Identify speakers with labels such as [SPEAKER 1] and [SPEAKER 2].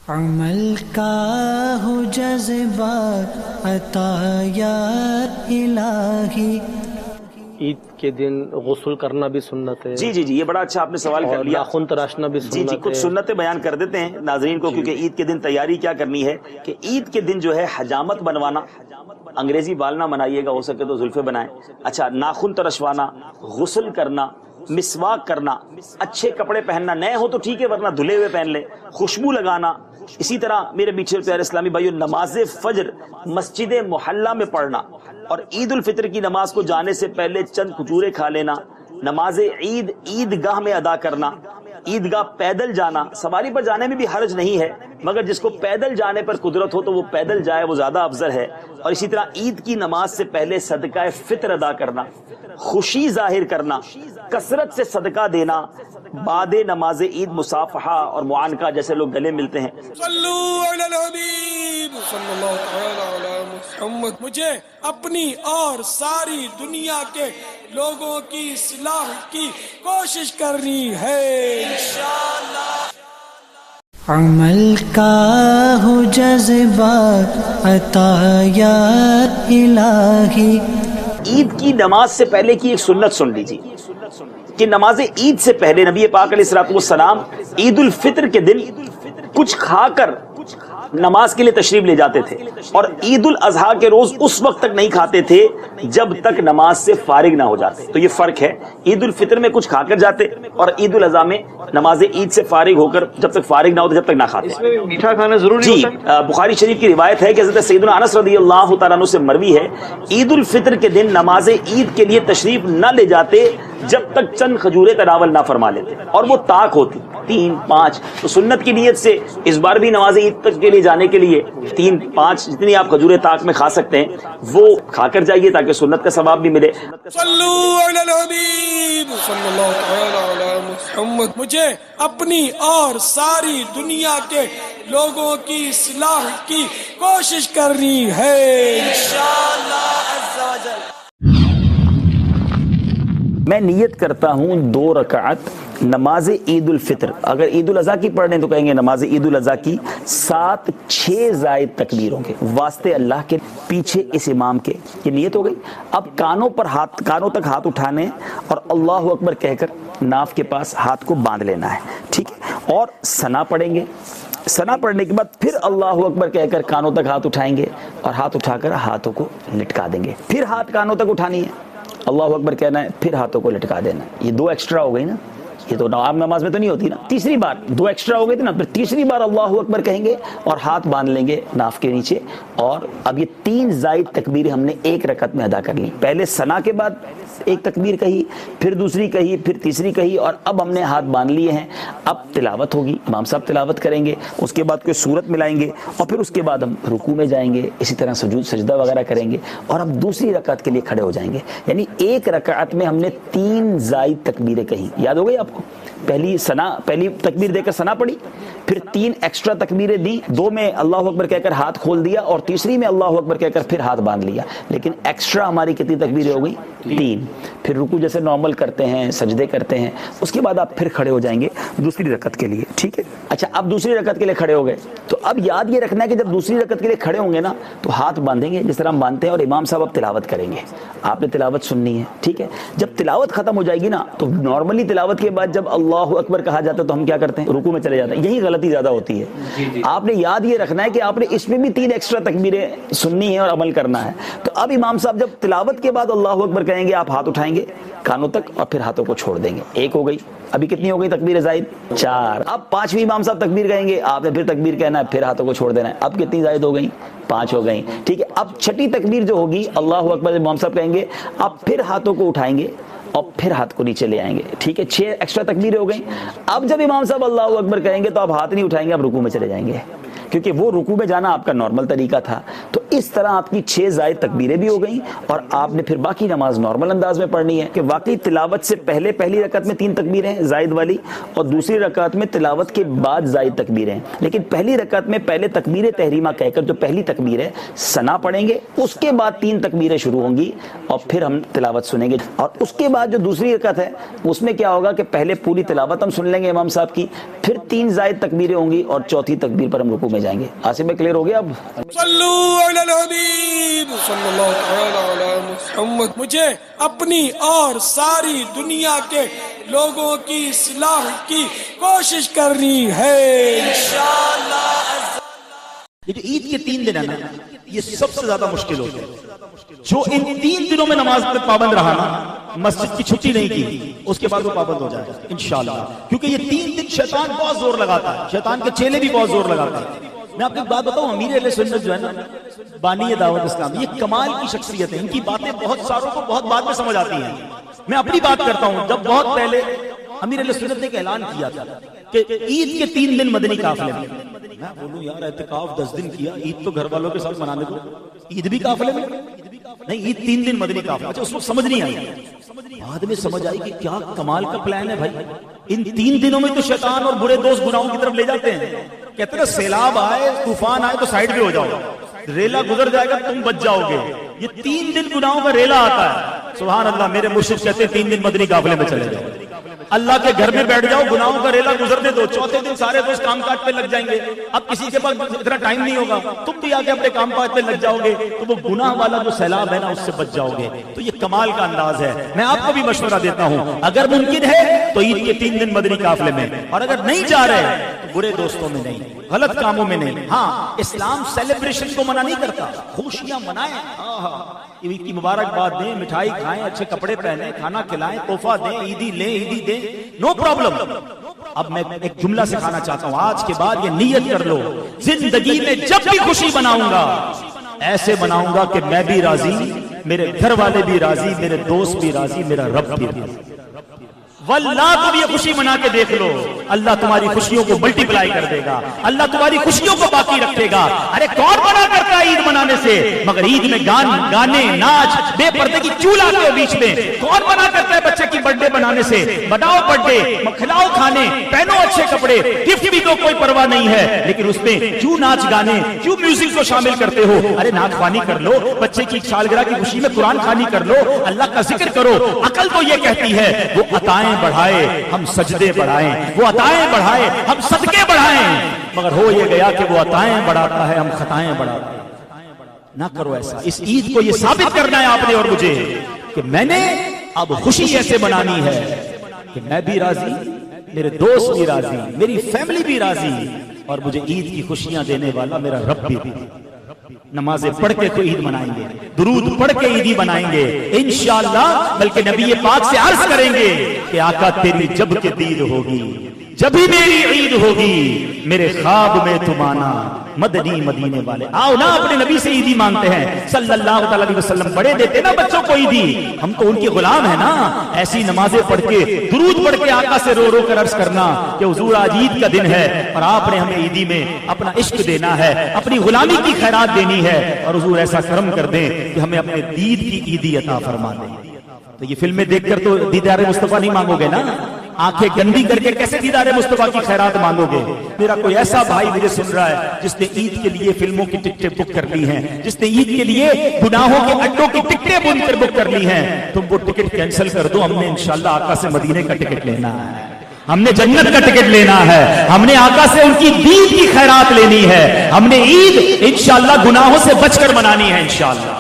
[SPEAKER 1] عمل کا ہو جذبہ عطا یا الہی۔
[SPEAKER 2] عید کے دن غسل کرنا بھی سنت ہے۔
[SPEAKER 3] جی یہ بڑا اچھا آپ نے سوال کر لیا۔
[SPEAKER 2] ناخن تراشنا بھی سنت
[SPEAKER 3] جی
[SPEAKER 2] ہے۔
[SPEAKER 3] کچھ سنتیں بیان کر دیتے ہیں ناظرین کو، کیونکہ عید کے دن تیاری کیا کرنی ہے کہ عید کے دن جو ہے حجامت بنوانا، انگریزی بال نہ بنائیے گا، ہو سکے تو زلفے بنائیں۔ اچھا، ناخن ترشوانا، غسل کرنا، مسواک کرنا، اچھے کپڑے پہننا، نئے ہو تو ٹھیک ہے ورنہ دھلے ہوئے پہن لیں، خوشبو لگانا۔ اسی طرح میرے میٹھے پیارے اسلامی بھائیو، نماز فجر مسجد محلہ میں پڑھنا، اور عید الفطر کی نماز کو جانے سے پہلے چند کھجورے کھا لینا، نماز عید عیدگاہ میں ادا کرنا، عیدگاہ پیدل جانا، سواری پر جانے میں بھی حرج نہیں ہے، مگر جس کو پیدل جانے پر قدرت ہو تو وہ پیدل جائے، وہ زیادہ افضل ہے۔ اور اسی طرح عید کی نماز سے پہلے صدقہ فطر ادا کرنا، خوشی ظاہر کرنا، کثرت سے صدقہ دینا، بعد نماز عید مصافحہ اور معانقہ، جیسے لوگ گلے ملتے ہیں۔
[SPEAKER 4] صلو علی الحبیب صلی اللہ تعالی علی محمد۔ مجھے اپنی اور ساری دنیا کے لوگوں کی اصلاح کی کوشش کرنی ہے انشاءاللہ۔
[SPEAKER 1] عمل کا ہو جذبہ عطا یا الہی۔
[SPEAKER 3] عید کی نماز سے پہلے کی ایک سنت سن لیجیے کہ نماز عید سے پہلے نبی پاک علیہ الصلوۃ والسلام عید الفطر کے دن کچھ کھا کر نماز کے لیے تشریف لے جاتے تھے، اور عید الاضحیٰ کے روز اس وقت تک نہیں کھاتے تھے جب تک نماز سے فارغ نہ ہو جاتے۔ تو یہ فرق ہے، عید الفطر میں کچھ کھا کر جاتے اور عید الاضحیٰ میں نماز عید سے فارغ ہو کر جب تک فارغ نہ ہوتے جب تک نہ کھاتے۔
[SPEAKER 2] اس میں میٹھا کھانا ضروری ہوتا ہے؟
[SPEAKER 3] بخاری شریف کی روایت ہے کہ حضرت سیدنا انس رضی اللہ تعالیٰ عنہ سے مروی ہے، عید الفطر کے دن نماز عید کے لیے تشریف نہ لے جاتے جب تک چند کھجورے تناول نہ فرما لیتے، اور وہ طاق ہوتی 3-5۔ تو سنت کی نیت سے اس بار بھی نماز عید تک کے لیے جانے کے لیے 3-5 جتنی آپ کھجورے طاق میں کھا سکتے ہیں وہ کھا کر جائیے تاکہ سنت کا ثواب بھی ملے۔
[SPEAKER 4] صلو علی الحبیب صلی اللہ تعالی علی محمد۔ مجھے اپنی اور ساری دنیا کے لوگوں کی اصلاح کی کوشش کرنی ہے انشاءاللہ عز و جل۔
[SPEAKER 3] میں نیت کرتا ہوں 2 رکعت نماز عید الفطر، اگر عید الاضحیٰ کی پڑھ لیں تو کہیں گے نماز عید الاضحیٰ کی 7-6 زائد تکبیروں کے واسطے اللہ کے، پیچھے اس امام کے، یہ نیت ہو گئی۔ اب کانوں تک ہاتھ اٹھانے اور اللہ اکبر کہہ کر ناف کے پاس ہاتھ کو باندھ لینا ہے، ٹھیک ہے، اور ثنا پڑھیں گے۔ ثنا پڑھنے کے بعد پھر اللہ اکبر کہہ کر کانوں تک ہاتھ اٹھائیں گے اور ہاتھ اٹھا کر ہاتھوں کو لٹکا دیں گے، پھر ہاتھ کانوں تک اٹھانی ہے، اللہ اکبر کہنا ہے، پھر ہاتھوں کو لٹکا دینا ہے۔ یہ 2 ایکسٹرا ہو گئی نا، یہ تو عام نماز میں تو نہیں ہوتی نا۔ تیسری بار 2 ایکسٹرا ہو گئے تھے نا، پھر تیسری بار اللہ اکبر کہیں گے اور ہاتھ باندھ لیں گے ناف کے نیچے، اور اب یہ 3 زائد تکبیریں ہم نے ایک رکعت میں ادا کر لی۔ پہلے ثنا کے بعد ایک تکبیر کہی، پھر دوسری کہی، پھر تیسری کہی، اور اب ہم نے ہاتھ باندھ لیے ہیں۔ اب تلاوت ہوگی، امام صاحب تلاوت کریں گے، اس کے بعد کوئی سورت ملائیں گے، اور پھر اس کے بعد ہم رکوع میں جائیں گے، اسی طرح سجود سجدہ وغیرہ کریں گے، اور اب دوسری رکعت کے لیے کھڑے ہو جائیں گے۔ یعنی ایک رکعت میں ہم نے 3 زائد تکبیریں کہیں، یاد ہو گئی آپ کو؟ پہلی تکبیر دے کر ثنا پڑھی، پھر 3 ایکسٹرا تکبیریں دی، 2 میں اللہ اکبر کہہ کر ہاتھ کھول دیا، اور تیسری میں اللہ اکبر کہہ کر پھر ہاتھ باندھ لیا۔ لیکن ایکسٹرا ہماری کتنی تکبیریں ہو گئی؟ 3۔ پھر رکوع جیسے نارمل کرتے ہیں، سجدے کرتے ہیں، اس کے بعد آپ پھر کھڑے ہو جائیں گے دوسری رکعت کے لیے، ٹھیک ہے؟ اچھا، اب دوسری رکعت کے لیے کھڑے ہو گئے تو اب یاد یہ رکھنا ہے کہ جب دوسری رکعت کے لیے کھڑے ہوں گے نا تو ہاتھ باندھیں گے جس طرح ہم باندھتے ہیں، اور امام صاحب اب تلاوت کریں گے، آپ نے تلاوت سننی ہے، ٹھیک ہے؟ جب تلاوت ختم ہو جائے گی نا تو نارملی تلاوت کے بعد جب اللہ اکبر کہا جاتا ہے تو ہم کیا کرتے ہیں؟ رکوع میں چلے جاتے ہیں۔ یہی غلطی زیادہ ہوتی ہے۔ آپ نے یاد یہ رکھنا ہے کہ آپ نے اس میں بھی 3 ایکسٹرا تکبیریں سننی ہیں اور عمل کرنا ہے۔ تو اب امام صاحب جب تلاوت کے بعد اللہ اکبر کہیں گے آپ ہاتھ اٹھائیں گے کانوں تک اور پھر ہاتھوں کو چھوڑ دیں گے۔ 1 ہو گئی، ابھی کتنی ہو گئی تکبیر زائد؟ 4۔ اب 5ویں امام صاحب تکبیر کہیں گے، آپ نے پھر تکبیر کہنا ہے، پھر ہاتھوں کو چھوڑ دینا ہے۔ اب کتنی زائد ہو گئی؟ 5 ہو گئی، ٹھیک ہے؟ اب 6ٹھی تکبیر جو ہوگی اللہ اکبر امام صاحب کہیں گے، آپ پھر ہاتھوں کو اٹھائیں گے اور پھر ہاتھ کو نیچے لے آئیں گے، ٹھیک ہے؟ 6 ایکسٹرا تکبیریں ہو گئیں۔ اب جب امام صاحب اللہ اکبر کہیں گے تو آپ ہاتھ نہیں اٹھائیں گے، آپ رکوع میں چلے جائیں گے، کیونکہ وہ رکوع میں جانا آپ کا نارمل طریقہ تھا۔ تو اس طرح آپ کی 6 زائد تکبیریں بھی ہو گئیں اور آپ نے پھر باقی نماز نارمل انداز میں پڑھنی ہے کہ واقعی تلاوت سے پہلے پہلی رکعت میں 3 تکبیریں ہیں زائد والی اور دوسری رکعت میں تلاوت کے بعد زائد تکبیریں ہیں، لیکن پہلی رکعت میں پہلے تکبیر تحریمہ کہہ کر جو پہلی تکبیر ہے ثنا پڑھیں گے، اس کے بعد 3 تکبیریں شروع ہوں گی اور پھر ہم تلاوت سنیں گے، اور اس کے بعد جو دوسری رکعت ہے اس میں کیا ہوگا کہ پہلے پوری تلاوت ہم سن لیں گے امام صاحب کی، پھر 3 زائد تکبیریں ہوں گی اور چوتھی تکبیر پر ہم رکوع میں جائیں گے۔ آصف میں کلیئر ہو گیا اب؟
[SPEAKER 4] صلو علی الحبیب صلی اللہ تعالی علی محمد۔ مجھے اپنی اور ساری دنیا کے لوگوں کی اصلاح کی کوشش کرنی ہے انشاءاللہ۔
[SPEAKER 5] یہ جو عید کے 3 دن ہے نا، یہ سب سے زیادہ مشکل ہوتا ہے۔ جو ان 3 دنوں میں نماز پر پابند رہا نا، مسجد کی چھٹی نہیں کی، اس کے بعد وہ پابند ہو جائے گا انشاءاللہ، کیونکہ یہ 3 دن شیطان بہت زور لگاتا ہے، شیطان کے چیلے بھی بہت زور لگاتے ہیں۔ میں آپ کو ایک بات بتاؤں، امیر اہل سنت جو ہے نا، بانی دعوت اسلام، یہ کمال کی شخصیت ہے، ان کی باتیں بہت ساروں کو بہت بعد میں سمجھ آتی ہیں۔ میں اپنی بات کرتا ہوں، جب بہت پہلے امیر اہل سنت نے ایک اعلان کیا تھا کہ عید کے 3 دن مدنی قافلے میں، میں بولوں یار اعتکاف 10 دن کیا، عید تو گھر والوں کے ساتھ منانے دو، عید بھی قافلے میں نہیں، عید 3 دن مدنی قافلہ۔ اچھا اس کو سمجھ نہیں آئی، بعد میں سمجھ آئی کہ کیا کمال کا پلان ہے بھائی، ان 3 دنوں میں تو شیطان اور برے دوست گناہوں کی طرف لے جاتے ہیں، کہتے ہیں سیلاب آئے طوفان آئے تو سائڈ پہ ہو جاؤ، ریلا گزر جائے گا تم بچ جاؤ گے، یہ 3 دن گناہوں کا ریلا آتا ہے۔ سبحان اللہ، میرے مرشد کہتے ہیں 3 دن مدنی قافلے میں چلے جاؤ، اللہ کے گھر میں بیٹھ جاؤ، گناہوں کا ریلا گزرنے دو، چوتھے دن سارے دوست کام کاج پہ لگ جائیں گے، اب کسی کے پاس اتنا ٹائم نہیں ہوگا، تم بھی آگے اپنے کام کاج پہ لگ جاؤ گے، تو وہ گناہ والا جو سیلاب ہے نا اس سے بچ جاؤ گے۔ تو یہ کمال کا انداز ہے۔ میں آپ کو بھی مشورہ دیتا ہوں، اگر ممکن ہے تو عید کے 3 دن مدنی قافلے میں، اور اگر نہیں جا رہے تو برے دوستوں میں نہیں، غلط کاموں میں نہیں۔ ہاں اسلام سیلیبریشن کو منع نہیں کرتا، خوشیاں منائیں، عید کی مبارکباد دیں، مٹھائی کھائیں، اچھے کپڑے پہنیں، کھانا کھلائیں، تحفہ دیں، عیدی لیں، عیدی دیں، نو پرابلم۔ اب میں ایک جملہ سکھانا چاہتا ہوں، آج کے بعد یہ نیت کر لو، زندگی میں جب بھی خوشی مناؤں گا ایسے مناؤں گا کہ میں بھی راضی، میرے گھر والے بھی راضی، میرے دوست بھی راضی، میرا رب بھی راضی۔ واللہ تم یہ خوشی منا کے دیکھ لو، اللہ تمہاری خوشیوں کو ملٹی پلائی کر دے گا، اللہ تمہاری خوشیوں کو باقی رکھے گا۔ ارے کون منع کرتا ہے عید منانے سے، مگر عید میں گانے، ناچ، بے پردے کی چولہا کے بیچ میں کون منع کرتا ہے بچے کی برتھ ڈے بنانے سے؟ بناؤ برتھ ڈے، کھلاؤ کھانے، پہنو اچھے کپڑے، گفٹ بھی دو، کوئی پرواہ نہیں ہے، لیکن اس میں کیوں ناچ گانے، کیوں میوزک کو شامل کرتے ہو؟ ارے نعت خوانی کر لو، بچے کی سالگرہ کی خوشی میں قرآن خوانی کر لو، اللہ کا ذکر کرو۔ عقل تو یہ کہتی ہے وہ عطائیں بڑھائے ہم سجدے بڑھائیں، وہ عطائیں بڑھائے ہم صدقے بڑھائیں، مگر ہو یہ گیا کہ وہ عطائیں بڑھاتا ہے ہم خطائیں بڑھاتے ہیں۔ نہ کرو ایسا۔ اس عید کو یہ ثابت کرنا ہے آپ نے اور مجھے کہ میں نے اب خوشی ایسے منانی ہے کہ میں بھی راضی، میرے دوست بھی راضی، میری فیملی بھی راضی، اور مجھے عید کی خوشیاں دینے والا میرا رب بھی راضی۔ نمازیں پڑھ کے تو عید منائیں گے، درود پڑھ کے عیدی منائیں گے انشاءاللہ، بلکہ نبی پاک سے عرض کریں گے کہ آقا تیری جب کہ دید ہوگی، جب ہی میری عید ہوگی، میرے خواب میں تم آنا مدنی مدینے والے۔ آؤ نا اپنے نبی سے عیدی مانگتے ہیں صلی اللہ تعالی علیہ وسلم، بڑے دیتے نا بچوں کو عیدی، ہم تو ان کے غلام ہیں نا۔ ایسی نمازیں پڑھ کے درود پڑھ کے آقا سے رو رو کر عرض کرنا کہ حضور آج عید کا دن ہے اور آپ نے ہمیں عیدی میں اپنا عشق دینا ہے، اپنی غلامی کی خیرات دینی ہے، اور حضور ایسا کرم کر دیں کہ ہمیں اپنے دید کی عیدی عطا فرما دیں۔ تو یہ فلمیں دیکھ کر تو دیدار مصطفیٰ نہیں مانگو گے نا، آنکھیں گندی کر کے کیسے دیدار مصطفیٰ کی خیرات مانگو گے؟ میرا کوئی ایسا بھائی مجھے سن رہا ہے جس نے عید کے لیے فلموں کی ٹکٹیں بک کر لی ہیں، جس نے عید کے لیے گناہوں کے اڈوں کی ٹکٹیں بن کر بک کر لی ہیں، تم وہ ٹکٹ کینسل کر دو۔ ہم نے انشاءاللہ آقا سے مدینے کا ٹکٹ لینا ہے، ہم نے جنت کا ٹکٹ لینا ہے، ہم نے آقا سے ان کی دید کی خیرات لینی ہے، ہم نے عید انشاءاللہ گناہوں سے بچ کر منانی ہے انشاءاللہ۔